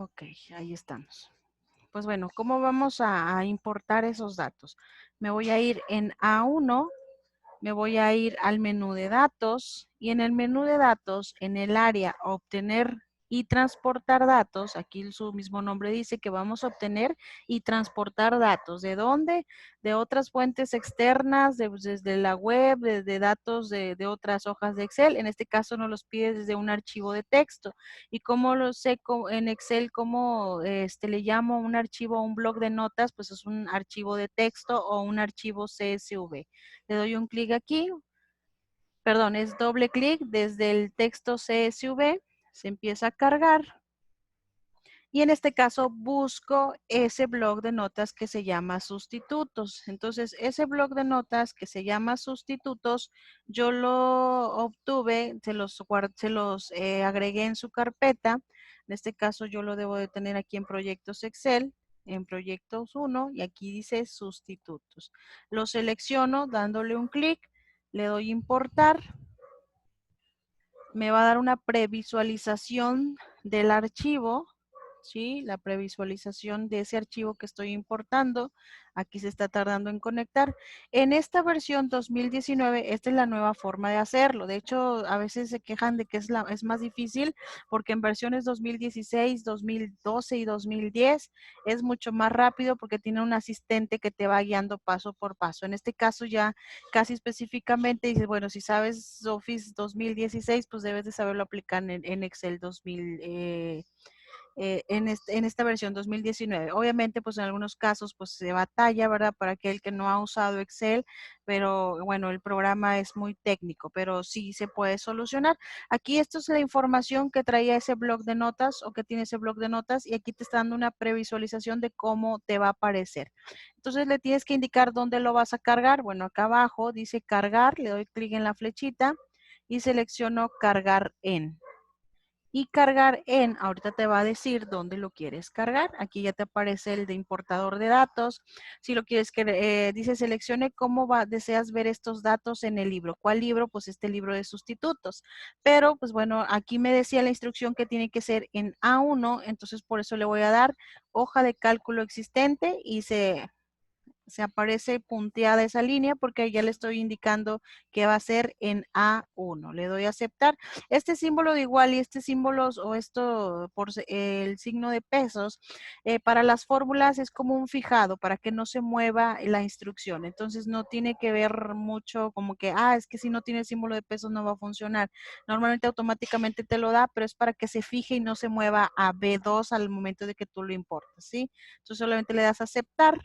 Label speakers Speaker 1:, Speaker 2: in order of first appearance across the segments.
Speaker 1: Ok, ahí estamos. Pues bueno, ¿cómo vamos a importar esos datos? Me voy a ir en A1, me voy a ir al menú de datos y en el menú de datos, en el área obtener y transportar datos, aquí su mismo nombre dice que vamos a obtener y transportar datos. ¿De dónde? De otras fuentes externas, desde la web, desde datos de otras hojas de Excel. En este caso nos los pide desde un archivo de texto. ¿Y cómo lo sé en Excel? ¿Cómo le llamo un archivo, un bloc de notas? Pues es un archivo de texto o un archivo CSV. Le doy un clic aquí, perdón, es doble clic desde el texto CSV, se empieza a cargar y en este caso busco ese bloc de notas que se llama sustitutos. Entonces, ese bloc de notas que se llama sustitutos, yo lo obtuve, se los agregué en su carpeta. En este caso, yo lo debo de tener aquí en proyectos Excel, en proyectos 1, y aquí dice sustitutos. Lo selecciono dándole un clic, le doy importar. Me va a dar una previsualización del archivo, ¿sí? La previsualización de ese archivo que estoy importando. Aquí se está tardando en conectar. En esta versión 2019, esta es la nueva forma de hacerlo. De hecho, a veces se quejan de que es más difícil porque en versiones 2016, 2012 y 2010 es mucho más rápido porque tiene un asistente que te va guiando paso por paso. En este caso ya casi específicamente dices, bueno, si sabes Office 2016, pues debes de saberlo aplicar en Excel 2000, en esta versión 2019. Obviamente, pues en algunos casos, pues se batalla, ¿verdad? Para aquel que no ha usado Excel, pero bueno, el programa es muy técnico, pero sí se puede solucionar. Aquí esto es la información que traía ese blog de notas o que tiene ese blog de notas y aquí te está dando una previsualización de cómo te va a aparecer. Entonces le tienes que indicar dónde lo vas a cargar. Bueno, acá abajo dice cargar, le doy clic en la flechita y selecciono cargar en. Y cargar en, ahorita te va a decir dónde lo quieres cargar. Aquí ya te aparece el de importador de datos. Si lo quieres que dice seleccione cómo deseas ver estos datos en el libro. ¿Cuál libro? Pues este libro de sustitutos. Pero pues bueno, aquí me decía la instrucción que tiene que ser en A1, entonces por eso le voy a dar hoja de cálculo existente y se aparece punteada esa línea porque ya le estoy indicando que va a ser en A1. Le doy a aceptar. Este símbolo de igual y este símbolo o esto por el signo de pesos, para las fórmulas es como un fijado para que no se mueva la instrucción. Entonces no tiene que ver mucho como que, es que si no tiene el símbolo de pesos no va a funcionar. Normalmente automáticamente te lo da, pero es para que se fije y no se mueva a B2 al momento de que tú lo importas, ¿sí? Entonces solamente le das a aceptar.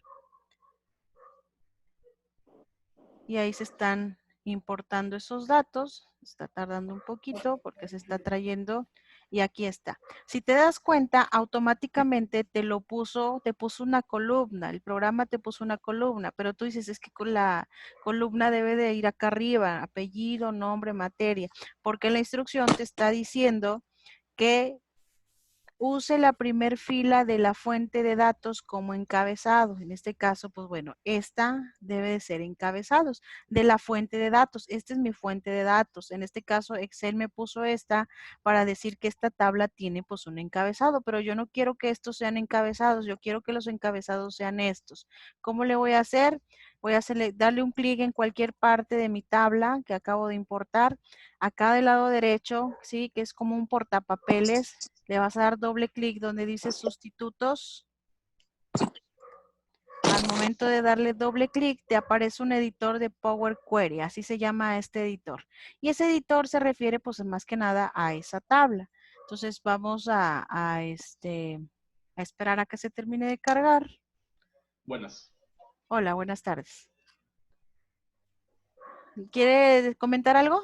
Speaker 1: Y ahí se están importando esos datos. Está tardando un poquito porque se está trayendo y aquí está. Si te das cuenta, automáticamente te puso una columna, el programa te puso una columna, pero tú dices, es que con la columna debe de ir acá arriba, apellido, nombre, materia, porque la instrucción te está diciendo que use la primer fila de la fuente de datos como encabezado. En este caso, pues bueno, esta debe de ser encabezados de la fuente de datos. Esta es mi fuente de datos. En este caso, Excel me puso esta para decir que esta tabla tiene pues un encabezado, pero yo no quiero que estos sean encabezados. Yo quiero que los encabezados sean estos. ¿Cómo le voy a hacer? Voy a darle un clic en cualquier parte de mi tabla que acabo de importar. Acá del lado derecho, sí, que es como un portapapeles, le vas a dar doble clic donde dice sustitutos. Al momento de darle doble clic, te aparece un editor de Power Query, así se llama este editor. Y ese editor se refiere, pues, más que nada a esa tabla. Entonces, vamos a esperar a que se termine de cargar.
Speaker 2: Buenas.
Speaker 1: Hola, buenas tardes. ¿Quiere comentar algo?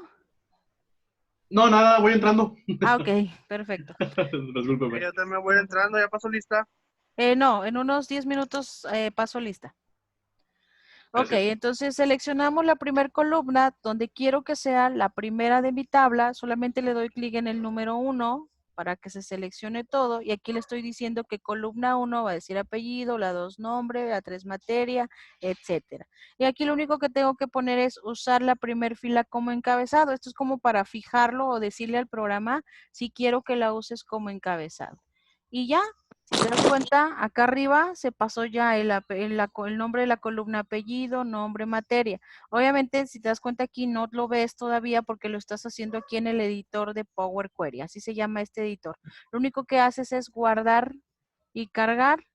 Speaker 2: No, nada, voy entrando.
Speaker 1: Ok, perfecto.
Speaker 2: Discúlpeme.
Speaker 3: Yo también voy entrando, ya pasó lista.
Speaker 1: No, en unos 10 minutos paso lista. Ok,
Speaker 2: Gracias.
Speaker 1: entonces seleccionamos la primera columna donde quiero que sea la primera de mi tabla. Solamente le doy clic en el número 1 para que se seleccione todo. Y aquí le estoy diciendo que columna 1 va a decir apellido, la 2 nombre, la 3 materia, etcétera. Y aquí lo único que tengo que poner es usar la primer fila como encabezado. Esto es como para fijarlo o decirle al programa si quiero que la uses como encabezado. Y ya, ¿Te das cuenta? Acá arriba se pasó ya el nombre de la columna apellido, nombre, materia. Obviamente, si te das cuenta aquí, no lo ves todavía porque lo estás haciendo aquí en el editor de Power Query. Así se llama este editor. Lo único que haces es guardar y cargar.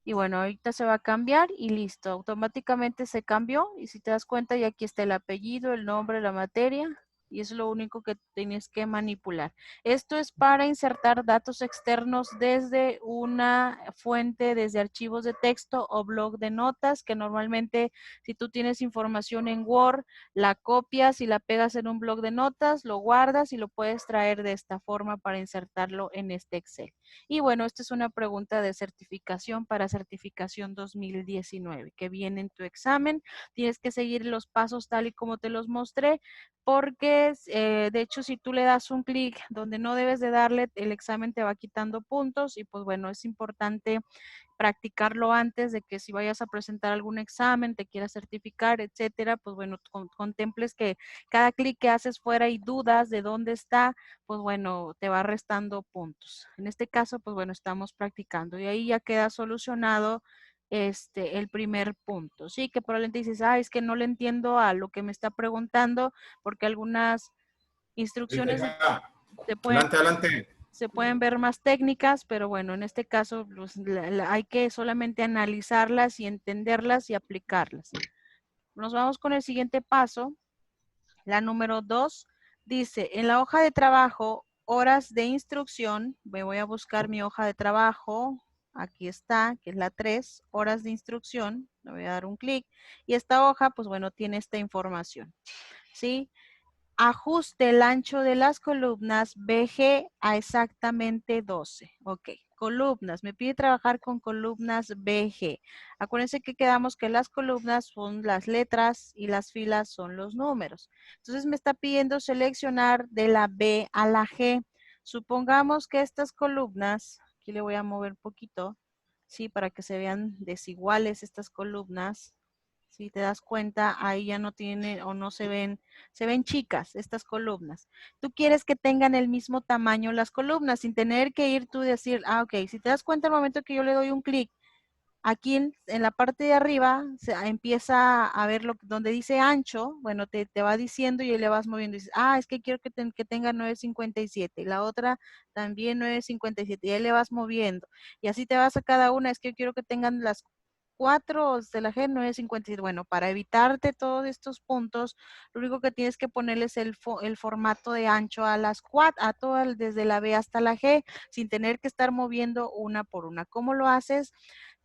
Speaker 1: Y bueno, ahorita se va a cambiar y listo. Automáticamente se cambió. Y si te das cuenta, ya aquí está el apellido, el nombre, la materia. Y es lo único que tienes que manipular. Esto es para insertar datos externos desde una fuente, desde archivos de texto o blog de notas, que normalmente si tú tienes información en Word, la copias y la pegas en un blog de notas, lo guardas y lo puedes traer de esta forma para insertarlo en este Excel. Y bueno, esta es una pregunta de certificación para certificación 2019 que viene en tu examen. Tienes que seguir los pasos tal y como te los mostré, porque de hecho si tú le das un clic donde no debes de darle, el examen te va quitando puntos y pues bueno, es importante practicarlo antes de que si vayas a presentar algún examen, te quieras certificar, etcétera, pues bueno, contemples que cada clic que haces fuera y dudas de dónde está, pues bueno, te va restando puntos. En este caso, pues bueno, estamos practicando y ahí ya queda solucionado el primer punto. Sí, que probablemente dices, es que no le entiendo a lo que me está preguntando porque algunas instrucciones se pueden
Speaker 4: Adelante, adelante.
Speaker 1: se pueden ver más técnicas, pero bueno, en este caso pues, hay que solamente analizarlas y entenderlas y aplicarlas. Nos vamos con el siguiente paso. La número 2 dice, en la hoja de trabajo, horas de instrucción, me voy a buscar mi hoja de trabajo, aquí está, que es la 3, horas de instrucción, le voy a dar un clic, y esta hoja, pues bueno, tiene esta información, ¿sí? Ajuste el ancho de las columnas BG a exactamente 12. Ok, columnas. Me pide trabajar con columnas BG. Acuérdense que quedamos que las columnas son las letras y las filas son los números. Entonces me está pidiendo seleccionar de la B a la G. Supongamos que estas columnas, aquí le voy a mover un poquito, sí, para que se vean desiguales estas columnas. Si te das cuenta, ahí ya no tiene o no se ven chicas estas columnas. Tú quieres que tengan el mismo tamaño las columnas sin tener que ir tú y decir, ok, si te das cuenta al momento que yo le doy un clic, aquí en la parte de arriba empieza a ver donde dice ancho, bueno, te va diciendo y le vas moviendo y dices, es que quiero que tenga 9.57 y la otra también 9.57 y ahí le vas moviendo y así te vas a cada una, es que yo quiero que tengan las 4 de la G 9.57. Bueno, para evitarte todos estos puntos, lo único que tienes que ponerles el formato de ancho a las 4, a todas desde la B hasta la G, sin tener que estar moviendo una por una. ¿Cómo lo haces?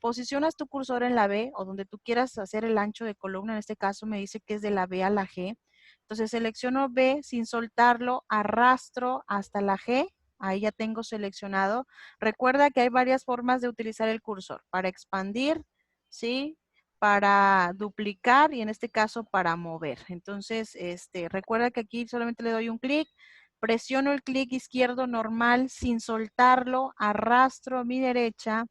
Speaker 1: Posicionas tu cursor en la B o donde tú quieras hacer el ancho de columna. En este caso me dice que es de la B a la G. Entonces selecciono B sin soltarlo, arrastro hasta la G. Ahí ya tengo seleccionado. Recuerda que hay varias formas de utilizar el cursor. Para expandir, ¿sí? Para duplicar y en este caso para mover. Entonces, recuerda que aquí solamente le doy un clic, presiono el clic izquierdo normal sin soltarlo, arrastro a mi derecha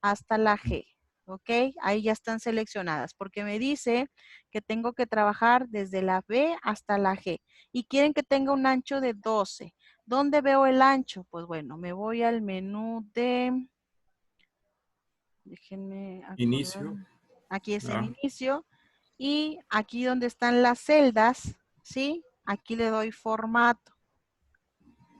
Speaker 1: hasta la G. ¿Ok? Ahí ya están seleccionadas porque me dice que tengo que trabajar desde la B hasta la G y quieren que tenga un ancho de 12. ¿Dónde veo el ancho? Pues bueno, me voy al menú de, déjenme acordar,
Speaker 4: Inicio.
Speaker 1: aquí es en inicio y aquí donde están las celdas, ¿sí? Aquí le doy formato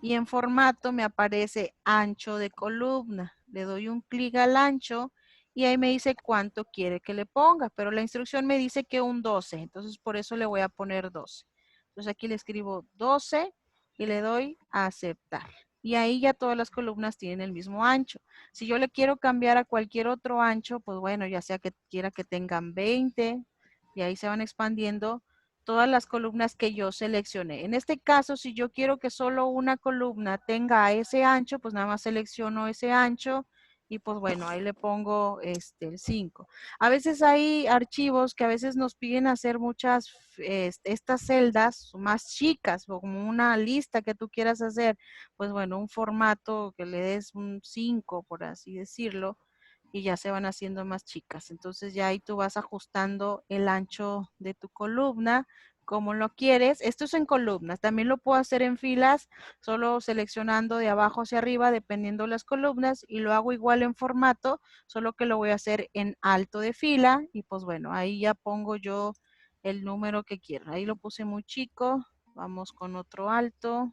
Speaker 1: y en formato me aparece ancho de columna. Le doy un clic al ancho y ahí me dice cuánto quiere que le ponga, pero la instrucción me dice que un 12, entonces por eso le voy a poner 12. Entonces aquí le escribo 12 y le doy a aceptar. Y ahí ya todas las columnas tienen el mismo ancho. Si yo le quiero cambiar a cualquier otro ancho, pues bueno, ya sea que quiera que tengan 20 y ahí se van expandiendo todas las columnas que yo seleccioné. En este caso, si yo quiero que solo una columna tenga ese ancho, pues nada más selecciono ese ancho y pues bueno, ahí le pongo el 5. A veces hay archivos que a veces nos piden hacer muchas, estas celdas más chicas o como una lista que tú quieras hacer, pues bueno, un formato que le des un 5, por así decirlo, y ya se van haciendo más chicas. Entonces ya ahí tú vas ajustando el ancho de tu columna como lo quieres. Esto es en columnas. También lo puedo hacer en filas, solo seleccionando de abajo hacia arriba, dependiendo las columnas. Y lo hago igual en formato, solo que lo voy a hacer en alto de fila. Y pues bueno, ahí ya pongo yo el número que quiero. Ahí lo puse muy chico. Vamos con otro alto.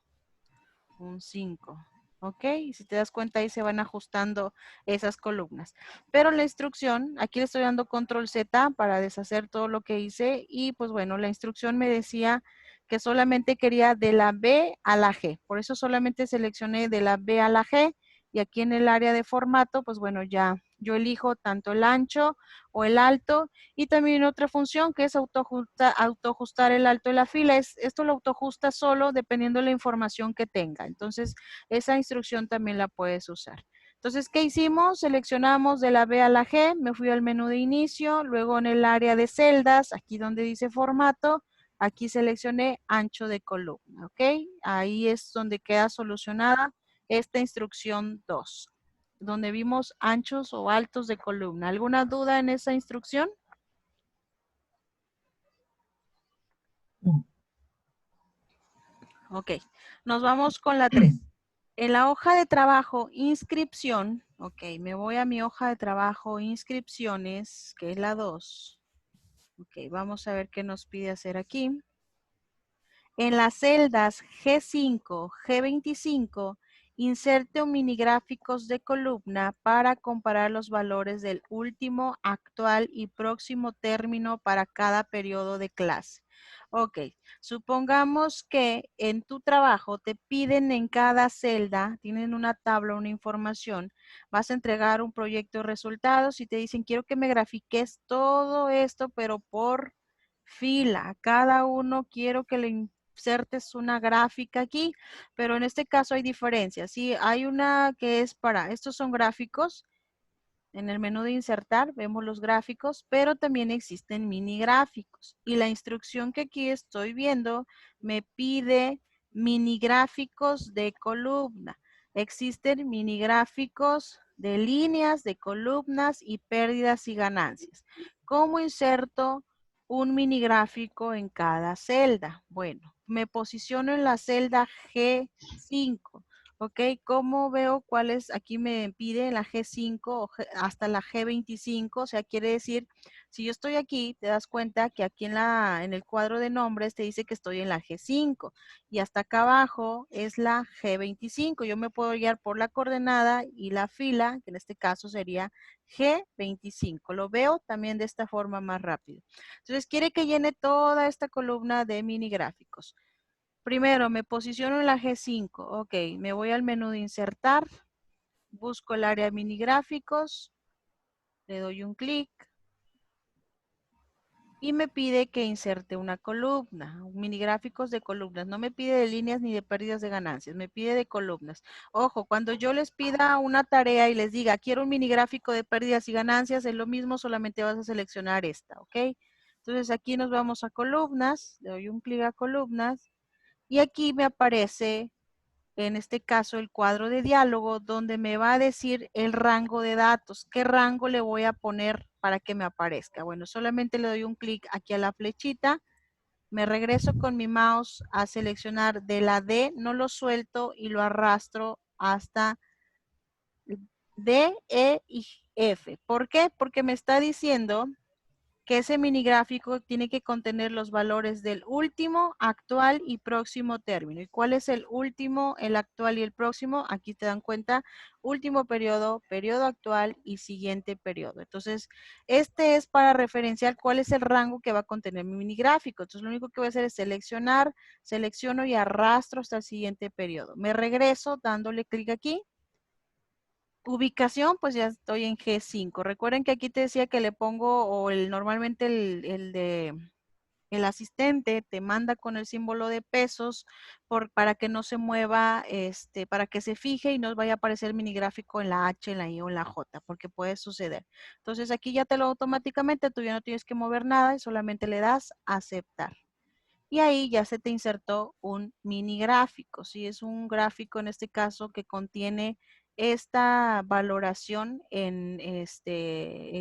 Speaker 1: Un 5. ¿Ok? Y si te das cuenta, ahí se van ajustando esas columnas. Pero la instrucción, aquí le estoy dando control Z para deshacer todo lo que hice. Y pues bueno, la instrucción me decía que solamente quería de la B a la G. Por eso solamente seleccioné de la B a la G. Y aquí en el área de formato, pues bueno, ya yo elijo tanto el ancho o el alto. Y también otra función que es autoajustar el alto de la fila. Esto lo autoajusta solo dependiendo de la información que tenga. Entonces, esa instrucción también la puedes usar. Entonces, ¿qué hicimos? Seleccionamos de la B a la G, me fui al menú de inicio, luego en el área de celdas, aquí donde dice formato, aquí seleccioné ancho de columna, ¿ok? Ahí es donde queda solucionada esta instrucción 2, donde vimos anchos o altos de columna. ¿Alguna duda en esa instrucción? Ok, nos vamos con la 3. En la hoja de trabajo, inscripción, ok, me voy a mi hoja de trabajo, inscripciones, que es la 2. Ok, vamos a ver qué nos pide hacer aquí. En las celdas G5, G25, inserte un minigráficos de columna para comparar los valores del último, actual y próximo término para cada periodo de clase. Ok, supongamos que en tu trabajo te piden en cada celda, tienen una tabla, una información, vas a entregar un proyecto de resultados y te dicen, quiero que me grafiques todo esto, pero por fila. Cada uno quiero que le insertes una gráfica aquí, pero en este caso hay diferencias. Sí, hay una que es para, estos son gráficos. En el menú de insertar vemos los gráficos, pero también existen mini gráficos. Y la instrucción que aquí estoy viendo me pide mini gráficos de columna. Existen mini gráficos de líneas, de columnas y pérdidas y ganancias. ¿Cómo inserto un mini gráfico en cada celda? Bueno, me posiciono en la celda G5. Ok, ¿cómo veo cuál es? Aquí me pide la G5 o hasta la G25, o sea, quiere decir, si yo estoy aquí, te das cuenta que aquí en el cuadro de nombres te dice que estoy en la G5 y hasta acá abajo es la G25. Yo me puedo guiar por la coordenada y la fila, que en este caso sería G25. Lo veo también de esta forma más rápido. Entonces, quiere que llene toda esta columna de mini gráficos. Primero, me posiciono en la G5. Ok, me voy al menú de insertar, busco el área de mini gráficos, le doy un clic y me pide que inserte una columna, mini gráficos de columnas. No me pide de líneas ni de pérdidas de ganancias, me pide de columnas. Ojo, cuando yo les pida una tarea y les diga, quiero un mini gráfico de pérdidas y ganancias, es lo mismo, solamente vas a seleccionar esta, ¿ok? Entonces aquí nos vamos a columnas, le doy un clic a columnas. Y aquí me aparece, en este caso, el cuadro de diálogo donde me va a decir el rango de datos. ¿Qué rango le voy a poner para que me aparezca? Bueno, solamente le doy un clic aquí a la flechita. Me regreso con mi mouse a seleccionar de la D, no lo suelto y lo arrastro hasta D, E y F. ¿Por qué? Porque me está diciendo que ese mini gráfico tiene que contener los valores del último, actual y próximo término. ¿Y cuál es el último, el actual y el próximo? Aquí te dan cuenta, último periodo, periodo actual y siguiente periodo. Entonces, este es para referenciar cuál es el rango que va a contener mi mini gráfico. Entonces, lo único que voy a hacer es seleccionar, selecciono y arrastro hasta el siguiente periodo. Me regreso dándole clic aquí. Ubicación, pues ya estoy en G5. Recuerden que aquí te decía que le pongo, o normalmente el asistente te manda con el símbolo de pesos para que no se mueva, para que se fije y no vaya a aparecer el mini gráfico en la H, en la I o en la J, porque puede suceder. Entonces aquí ya te lo automáticamente, tú ya no tienes que mover nada y solamente le das aceptar. Y ahí ya se te insertó un mini gráfico. Si es un gráfico en este caso que contiene esta valoración en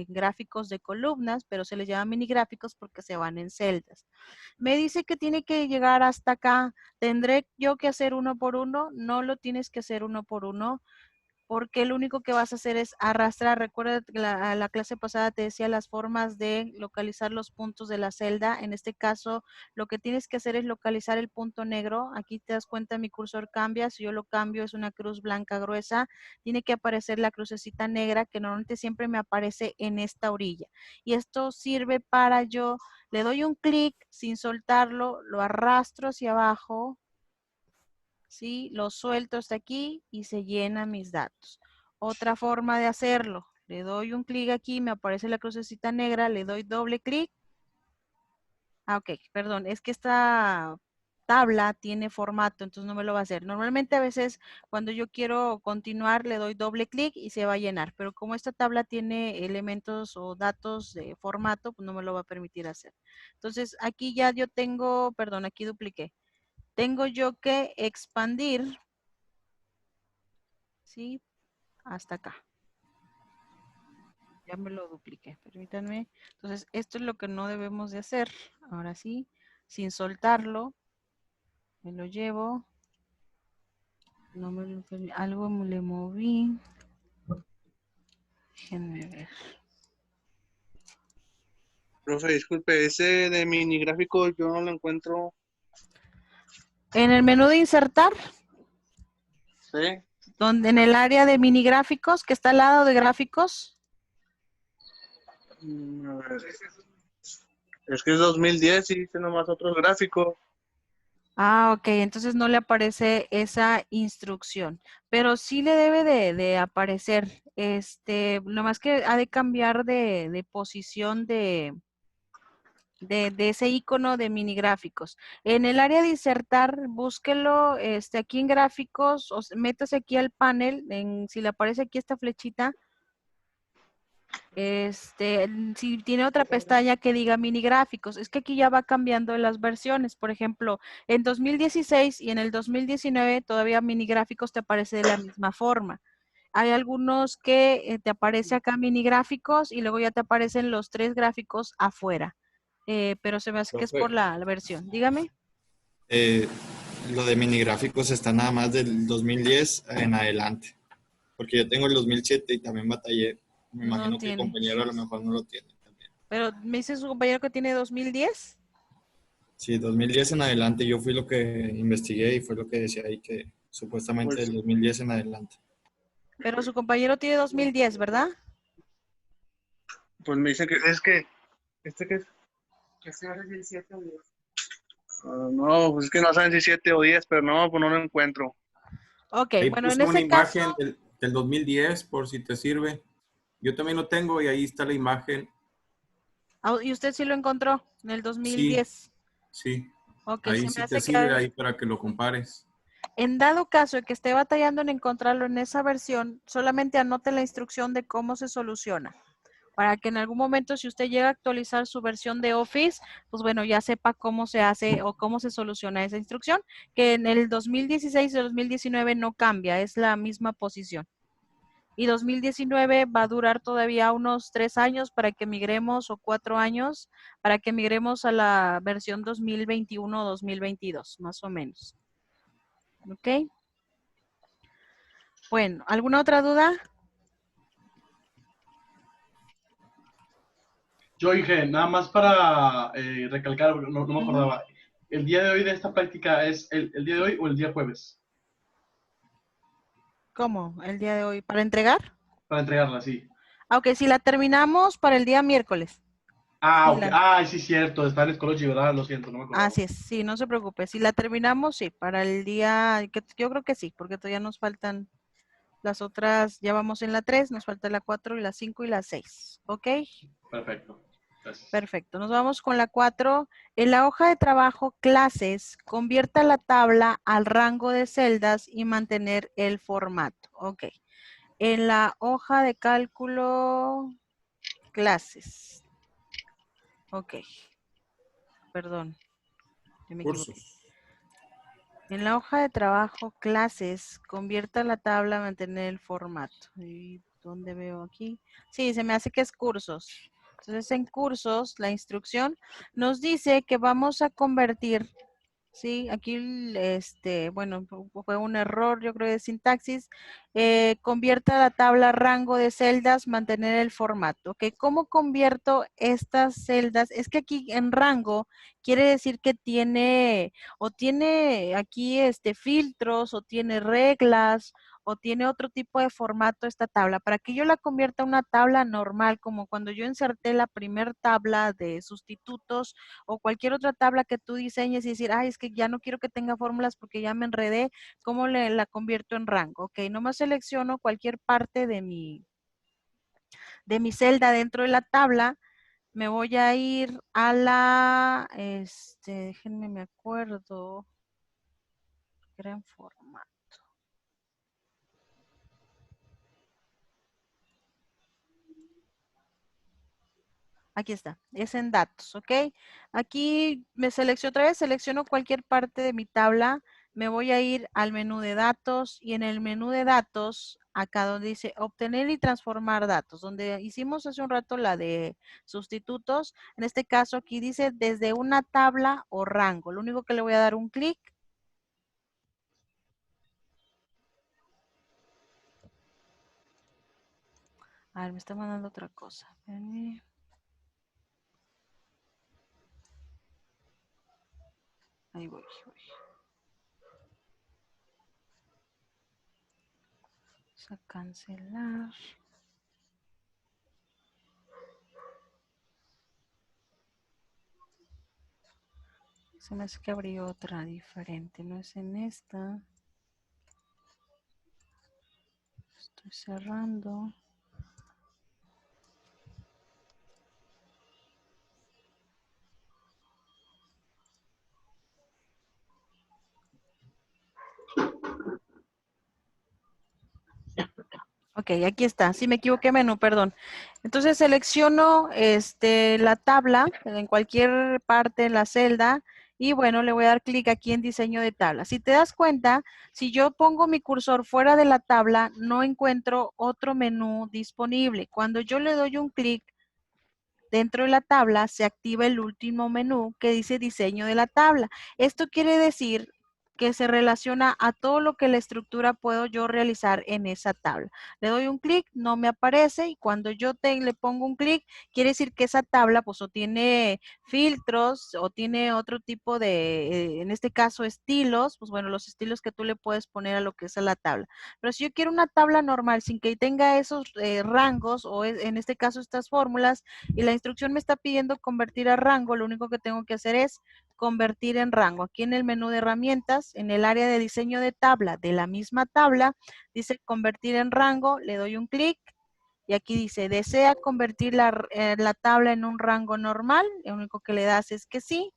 Speaker 1: gráficos de columnas, pero se les llama mini gráficos porque se van en celdas. Me dice que tiene que llegar hasta acá. ¿Tendré yo que hacer uno por uno? No lo tienes que hacer uno por uno, porque lo único que vas a hacer es arrastrar. Recuerda que la clase pasada te decía las formas de localizar los puntos de la celda. En este caso, lo que tienes que hacer es localizar el punto negro. Aquí te das cuenta, mi cursor cambia. Si yo lo cambio, es una cruz blanca gruesa. Tiene que aparecer la crucecita negra, que normalmente siempre me aparece en esta orilla. Y esto sirve para yo, le doy un clic sin soltarlo, lo arrastro hacia abajo, ¿sí? Lo suelto hasta aquí y se llenan mis datos. Otra forma de hacerlo, le doy un clic aquí, me aparece la crucecita negra, le doy doble clic. Ok, perdón, es que esta tabla tiene formato, entonces no me lo va a hacer. Normalmente a veces cuando yo quiero continuar le doy doble clic y se va a llenar, pero como esta tabla tiene elementos o datos de formato, pues no me lo va a permitir hacer. Entonces aquí ya yo tengo, perdón, aquí dupliqué. Tengo yo que expandir, ¿sí? Hasta acá. Ya me lo dupliqué, permítanme. Entonces, esto es lo que no debemos de hacer. Ahora sí, sin soltarlo, me lo llevo. No me lo, algo le moví. Déjenme ver.
Speaker 3: Profe, disculpe, ese de mini gráfico yo no lo encuentro.
Speaker 1: En el menú de insertar,
Speaker 3: ¿Sí?
Speaker 1: donde en el área de mini gráficos, que está al lado de gráficos.
Speaker 3: A ver. Es que es 2010 y dice nomás otros gráficos.
Speaker 1: Ah, ok, entonces no le aparece esa instrucción, pero sí le debe de aparecer, nomás que ha de cambiar de posición de ese icono de mini gráficos. En el área de insertar, búsquelo, aquí en gráficos, o métase aquí al panel, si le aparece aquí esta flechita, si tiene otra pestaña que diga mini gráficos, es que aquí ya va cambiando las versiones. Por ejemplo, en 2016 y en el 2019 todavía mini gráficos te aparece de la misma forma. Hay algunos que te aparece acá mini gráficos y luego ya te aparecen los 3 gráficos afuera. Pero se me hace que es por
Speaker 4: Profe,
Speaker 1: la versión. Dígame.
Speaker 4: eh, lo de mini gráficos está nada más del 2010 en adelante, porque yo tengo el 2007 y también batallé. Me
Speaker 1: No
Speaker 4: imagino que el
Speaker 1: tiene.
Speaker 4: compañero a lo mejor no lo tiene también.
Speaker 1: Pero me dice su compañero que tiene 2010.
Speaker 4: Sí, 2010 en adelante, yo fui lo que investigué y fue lo que decía ahí que supuestamente del
Speaker 3: Pues,
Speaker 4: 2010 en adelante.
Speaker 1: Pero su compañero tiene 2010, ¿verdad?
Speaker 3: pues me dice que es que, ¿este qué es? Este es 17 o 10. No, pues es que no saben si 7 o 10, pero no, pues no lo encuentro.
Speaker 1: Ok,
Speaker 5: Ahí
Speaker 1: bueno, en
Speaker 5: puse una
Speaker 1: ese
Speaker 5: imagen
Speaker 1: caso,
Speaker 5: del 2010 por si te sirve. Yo también lo tengo y ahí está la imagen.
Speaker 1: ¿y usted sí lo encontró en el
Speaker 5: Sí,
Speaker 1: 2010?
Speaker 5: sí.
Speaker 1: Ok,
Speaker 5: Ahí
Speaker 1: se me
Speaker 5: sí te
Speaker 1: hace
Speaker 5: sirve
Speaker 1: que
Speaker 5: ahí para que lo compares.
Speaker 1: en dado caso de que esté batallando en encontrarlo en esa versión, solamente anote la instrucción de cómo se soluciona. Para que en algún momento, si usted llega a actualizar su versión de Office, pues bueno, ya sepa cómo se hace o cómo se soluciona esa instrucción, que en el 2016 y 2019 no cambia, es la misma posición. Y 2019 va a durar todavía unos 3 años para que migremos, o 4 años, para que migremos a la versión 2021 o 2022, más o menos. ¿Ok? Bueno, ¿alguna otra duda?
Speaker 2: Yo dije, nada más para recalcar, porque no me
Speaker 1: Ujú.
Speaker 2: acordaba. ¿El día de hoy de esta práctica es el día de hoy o el día jueves?
Speaker 1: ¿Cómo? ¿El día de hoy? ¿Para entregar?
Speaker 2: Para entregarla, sí.
Speaker 1: Aunque si la terminamos para el día miércoles.
Speaker 2: Ah,
Speaker 1: Sí,
Speaker 2: ok. Ah, sí, cierto. Está en Ecology, ¿verdad? Lo siento, no me acordaba.
Speaker 1: así es, sí, no se preocupe. Si la terminamos, sí, para el día, yo creo que sí, porque todavía nos faltan las otras, ya vamos en la 3, nos falta la 4 y la 5 y la 6. ¿Ok?
Speaker 2: Perfecto. Gracias.
Speaker 1: Perfecto. Nos vamos con la 4. En la hoja de trabajo, clases, convierta la tabla al rango de celdas y mantener el formato. Ok. En la hoja de cálculo, clases. Ok. Perdón, yo me equivoqué.
Speaker 5: Cursos.
Speaker 1: En la hoja de trabajo, clases, convierta la tabla a mantener el formato. ¿Y dónde veo aquí? Sí, se me hace que es cursos. Entonces, en cursos, la instrucción nos dice que vamos a convertir, sí, aquí, bueno, fue un error, yo creo, de sintaxis. Convierta la tabla rango de celdas, mantener el formato. ¿Ok? ¿Cómo convierto estas celdas? Es que aquí en rango quiere decir que tiene, o tiene aquí filtros, o tiene reglas, o tiene otro tipo de formato esta tabla. Para que yo la convierta a una tabla normal, como cuando yo inserté la primer tabla de sustitutos, o cualquier otra tabla que tú diseñes y decir, ay, es que ya no quiero que tenga fórmulas porque ya me enredé, ¿cómo la convierto en rango? Ok, nomás selecciono cualquier parte de mi celda dentro de la tabla, me voy a ir a la, déjenme me acuerdo, gran formato. Aquí está, es en datos, ¿ok? Aquí me selecciono otra vez, selecciono cualquier parte de mi tabla, me voy a ir al menú de datos y en el menú de datos, acá donde dice obtener y transformar datos, donde hicimos hace un rato la de sustitutos, en este caso aquí dice desde una tabla o rango, lo único que le voy a dar un clic. A ver, me está mandando otra cosa. Ahí voy. Vamos a cancelar. Se me hace que abrió otra diferente, no es en esta. Estoy cerrando. Ok, aquí está. Sí, me equivoqué menú, perdón. Entonces selecciono la tabla en cualquier parte de la celda y bueno, le voy a dar clic aquí en diseño de tabla. Si te das cuenta, si yo pongo mi cursor fuera de la tabla, no encuentro otro menú disponible. Cuando yo le doy un clic dentro de la tabla, se activa el último menú que dice diseño de la tabla. Esto quiere decir que se relaciona a todo lo que la estructura puedo yo realizar en esa tabla. Le doy un clic, no me aparece y cuando yo le pongo un clic, quiere decir que esa tabla pues o tiene filtros o tiene otro tipo de, en este caso estilos, pues bueno, los estilos que tú le puedes poner a lo que es a la tabla. Pero si yo quiero una tabla normal sin que tenga esos rangos o en este caso estas fórmulas y la instrucción me está pidiendo convertir a rango, lo único que tengo que hacer es convertir en rango. Aquí en el menú de herramientas, en el área de diseño de tabla, de la misma tabla, dice convertir en rango, le doy un clic y aquí dice, ¿desea convertir la tabla en un rango normal? Lo único que le das es que sí.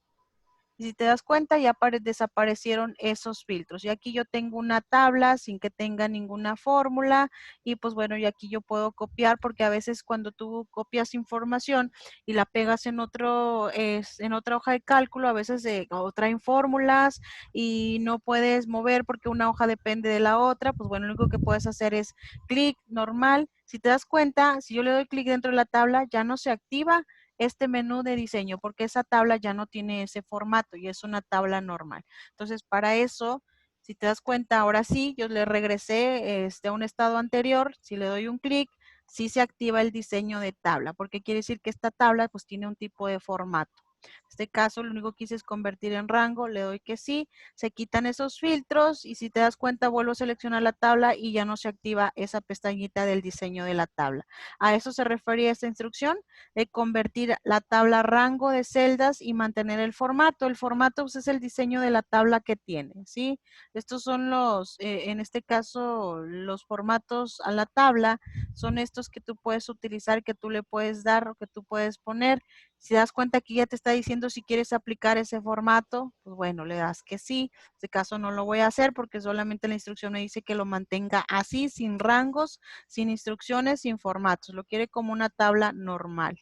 Speaker 1: Y si te das cuenta, ya desaparecieron esos filtros. Y aquí yo tengo una tabla sin que tenga ninguna fórmula. Y pues bueno, y aquí yo puedo copiar porque a veces cuando tú copias información y la pegas en en otra hoja de cálculo, a veces o traen fórmulas y no puedes mover porque una hoja depende de la otra. Pues bueno, lo único que puedes hacer es clic normal. Si te das cuenta, si yo le doy clic dentro de la tabla, ya no se activa este menú de diseño porque esa tabla ya no tiene ese formato y es una tabla normal. Entonces, para eso, si te das cuenta, ahora sí, yo le regresé a un estado anterior, si le doy un clic, sí se activa el diseño de tabla, porque quiere decir que esta tabla pues tiene un tipo de formato. En este caso, lo único que hice es convertir en rango, le doy que sí, se quitan esos filtros y si te das cuenta, vuelvo a seleccionar la tabla y ya no se activa esa pestañita del diseño de la tabla. A eso se refería esta instrucción de convertir la tabla rango de celdas y mantener el formato. El formato pues, es el diseño de la tabla que tiene, ¿sí? Estos son en este caso, los formatos a la tabla, son estos que tú puedes utilizar, que tú le puedes dar o que tú puedes poner. Si das cuenta que ya te está diciendo si quieres aplicar ese formato, pues bueno, le das que sí. En este caso no lo voy a hacer porque solamente la instrucción me dice que lo mantenga así, sin rangos, sin instrucciones, sin formatos. Lo quiere como una tabla normal.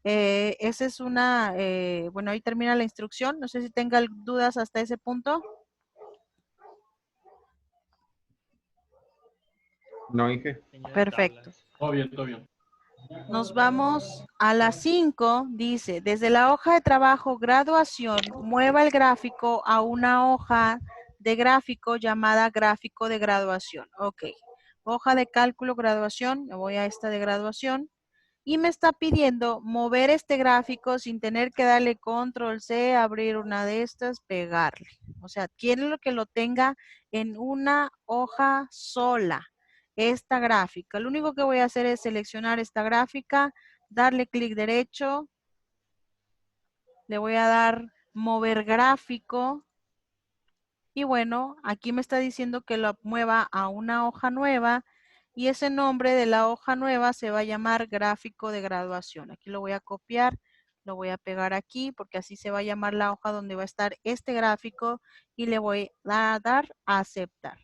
Speaker 1: Esa es bueno, ahí termina la instrucción. No sé si tenga dudas hasta ese punto.
Speaker 5: No, dije.
Speaker 1: Perfecto.
Speaker 2: Todo bien, todo bien.
Speaker 1: Nos vamos a las 5, dice, desde la hoja de trabajo graduación, mueva el gráfico a una hoja de gráfico llamada gráfico de graduación. Ok, hoja de cálculo graduación, me voy a esta de graduación y me está pidiendo mover este gráfico sin tener que darle control C, abrir una de estas, pegarle. O sea, quiero que lo tenga en una hoja sola esta gráfica. Lo único que voy a hacer es seleccionar esta gráfica, darle clic derecho, le voy a dar mover gráfico y bueno, aquí me está diciendo que lo mueva a una hoja nueva y ese nombre de la hoja nueva se va a llamar gráfico de graduación. Aquí lo voy a copiar, lo voy a pegar aquí porque así se va a llamar la hoja donde va a estar este gráfico y le voy a dar a aceptar.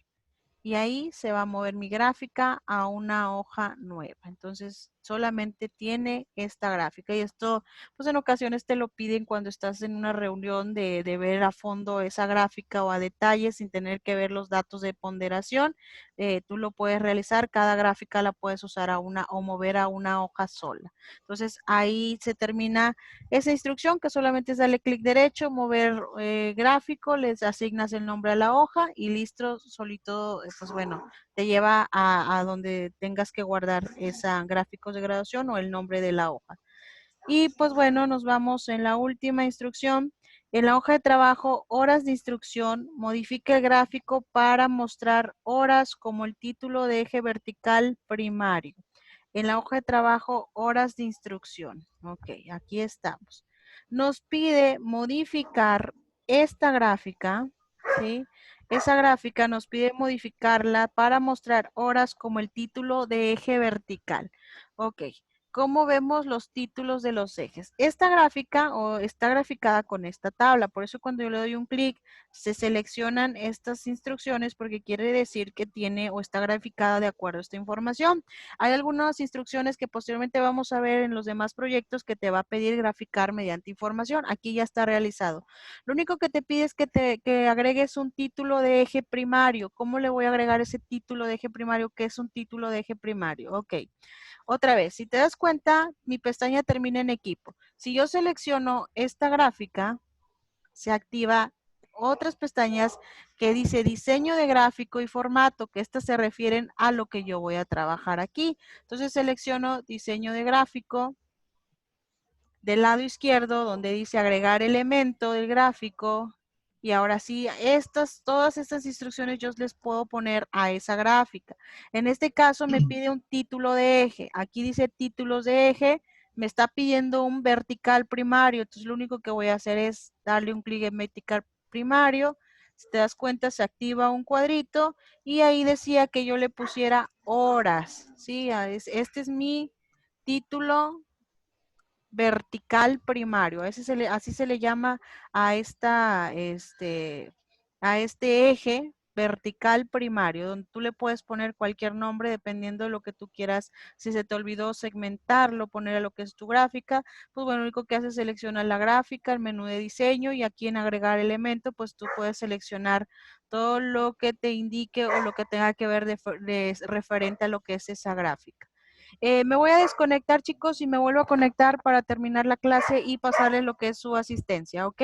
Speaker 1: Y ahí se va a mover mi gráfica a una hoja nueva. Entonces, solamente tiene esta gráfica. Y esto, pues en ocasiones te lo piden cuando estás en una reunión de ver a fondo esa gráfica o a detalle sin tener que ver los datos de ponderación. Tú lo puedes realizar. Cada gráfica la puedes usar a una o mover a una hoja sola. Entonces, ahí se termina esa instrucción que solamente es darle clic derecho, mover gráfico, les asignas el nombre a la hoja y listo, solito, pues bueno, te lleva a donde tengas que guardar esa gráficos de graduación o el nombre de la hoja. Y pues bueno, nos vamos en la última instrucción. En la hoja de trabajo, horas de instrucción, modifica el gráfico para mostrar horas como el título de eje vertical primario. En la hoja de trabajo, horas de instrucción. Ok, aquí estamos. Nos pide modificar esta gráfica, ¿sí? Esa gráfica nos pide modificarla para mostrar horas como el título de eje vertical. Ok, ¿cómo vemos los títulos de los ejes? Esta gráfica o está graficada con esta tabla, por eso cuando yo le doy un clic se seleccionan estas instrucciones porque quiere decir que tiene o está graficada de acuerdo a esta información. Hay algunas instrucciones que posteriormente vamos a ver en los demás proyectos que te va a pedir graficar mediante información. Aquí ya está realizado. Lo único que te pide es que agregues un título de eje primario. ¿Cómo le voy a agregar ese título de eje primario? ¿Qué es un título de eje primario? Ok. Otra vez, si te das cuenta, mi pestaña termina en equipo. Si yo selecciono esta gráfica, se activa otras pestañas que dice diseño de gráfico y formato, que estas se refieren a lo que yo voy a trabajar aquí. Entonces selecciono diseño de gráfico del lado izquierdo donde dice agregar elemento del gráfico y ahora sí, todas estas instrucciones yo les puedo poner a esa gráfica. En este caso me pide un título de eje. Aquí dice títulos de eje, me está pidiendo un vertical primario. Entonces lo único que voy a hacer es darle un clic en vertical primario. Si te das cuenta, se activa un cuadrito y ahí decía que yo le pusiera horas. ¿Sí? Este es mi título vertical primario. Así se le llama a a este eje vertical primario, donde tú le puedes poner cualquier nombre dependiendo de lo que tú quieras. Si se te olvidó segmentarlo, poner a lo que es tu gráfica, pues bueno, lo único que haces es seleccionar la gráfica, el menú de diseño y aquí en agregar elemento, pues tú puedes seleccionar todo lo que te indique o lo que tenga que ver de referente a lo que es esa gráfica. Me voy a desconectar, chicos, y me vuelvo a conectar para terminar la clase y pasarles lo que es su asistencia, ¿ok?